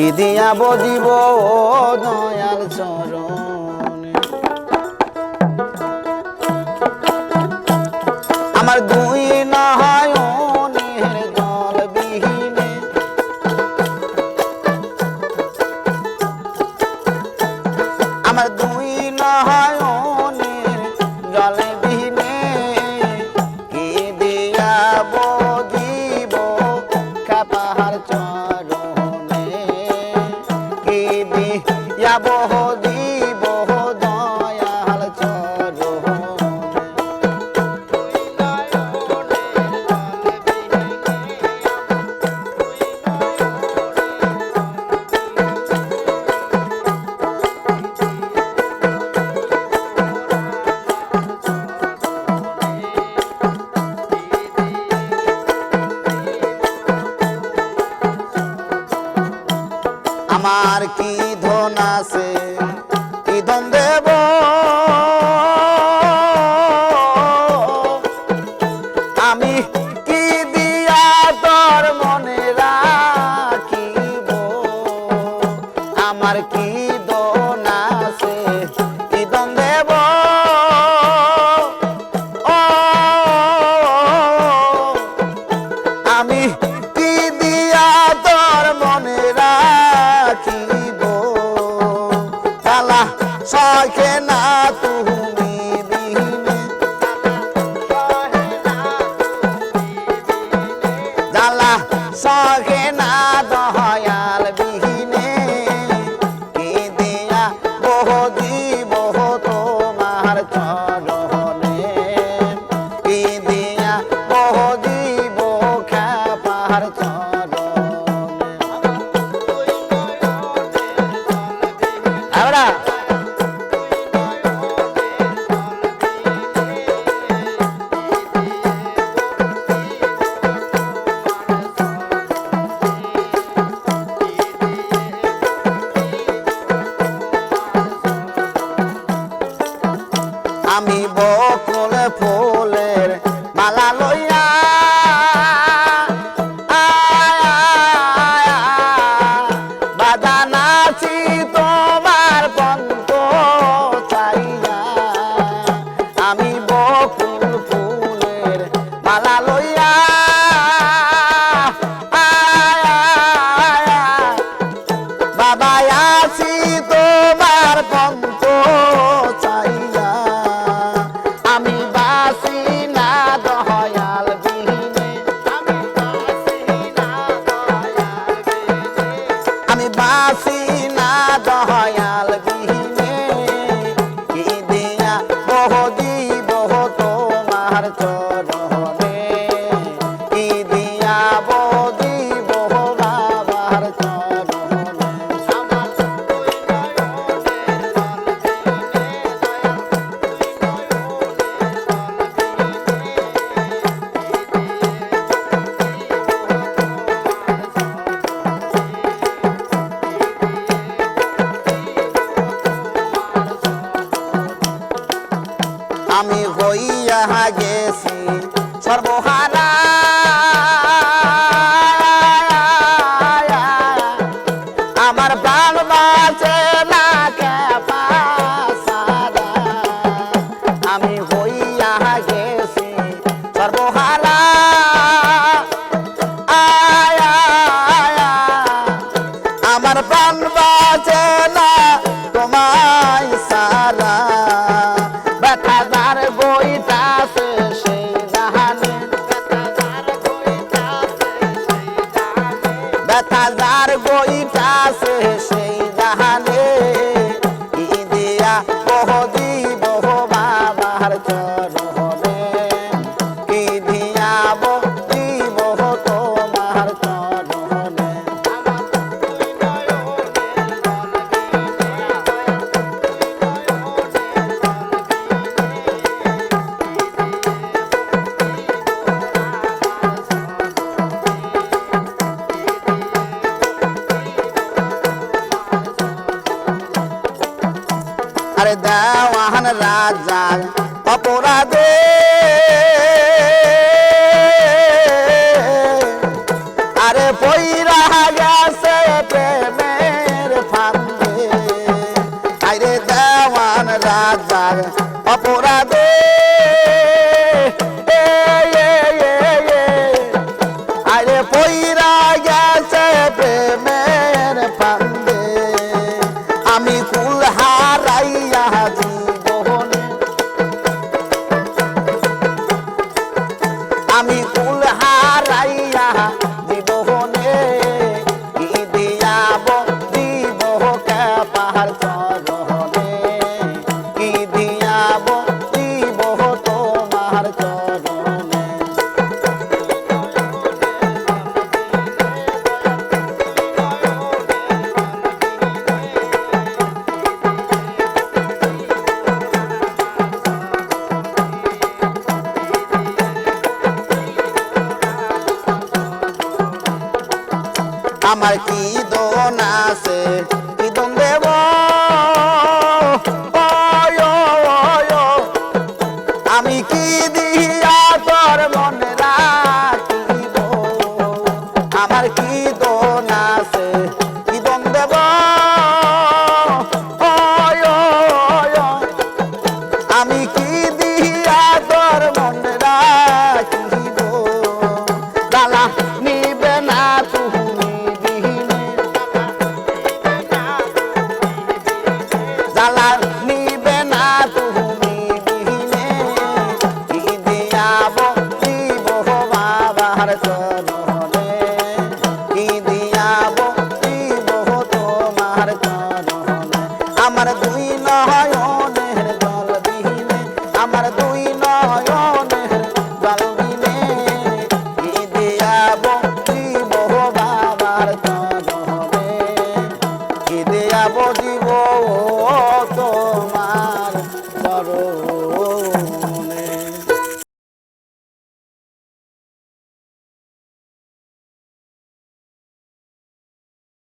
কি দিয়া বজিব দয়াল চরণে আমার দুই নয়নের জল বিহীনে আমার দুই নয়নের জল বিহীনে কি দিয়া বজিব কাপাহার চরণে কি দিয়া বজিব দয়াল চরণে আমার কি ধন আছে কি ধন দেব আমি কি দিয়া তোর মনে রাখিব আমার কি ধন আছে কি ধন দেব আমি কি দিয়া তোর মনে রাখিব তালা সখে না তুমি বিহীনে জালা সখে না দয়াল বিহীনে কি দিয়া বহ দিব তোমার চরণে কি দিয়া বহ দিব খাপার চরণে ahora আমি বকুল ফুলের মালা লইয়া বাজানাছি তোমার পন্ত চাইয়া আমি বকুল ফুলের মালা লইয়া বাবা আছি তোমার পন্ত চাইয়া আমি বাসি না দয়াল বিহীনে আমি বাসি না দয়াল বিহীনে কি দিয়া বহ দিব তোমার চরণে কি দিয়া বহ দিব বাবার চরণে আমি হইয়া গেছি সর্বহারা আমার প্রাণ বাঁচে না কেপা সারা আমি হইয়া গেছি সর্বহারা আমার প্রাণ বাঁচে না তোমায় সারা ব্যথাদার বইটাছে সেই জাহানে ব্যথাদার বইটাছে সেই জাহানে কি দিয়া বহ দিব বাবার চরণে কি দিয়া বহ দিব তোমার চরণে আরে দেওয়ান রাজা অপরাধে আরে পইরা গেছে প্রেমে আমার কি দোন আছে কি দোন দেব আমি কি দিয়া তোর মনে রাখিব আমার কি দোন আছে কি দোন দেব আমি কি দিয়া তোর মনে রাখিব জ্বালা নিবে না তুমি বিহীনে জ্বালা নিবে না তুমি বিহীনে কি দিয়াব দিব বাবার চরণে কি দিয়াব দিব তোমার চরণে আমার দুই নয়নের জল বিহীনে আমার দুই নয়নের জল বিনে কি দিয়াব দিব বাবার চরণে কি দিয়াব দিব তো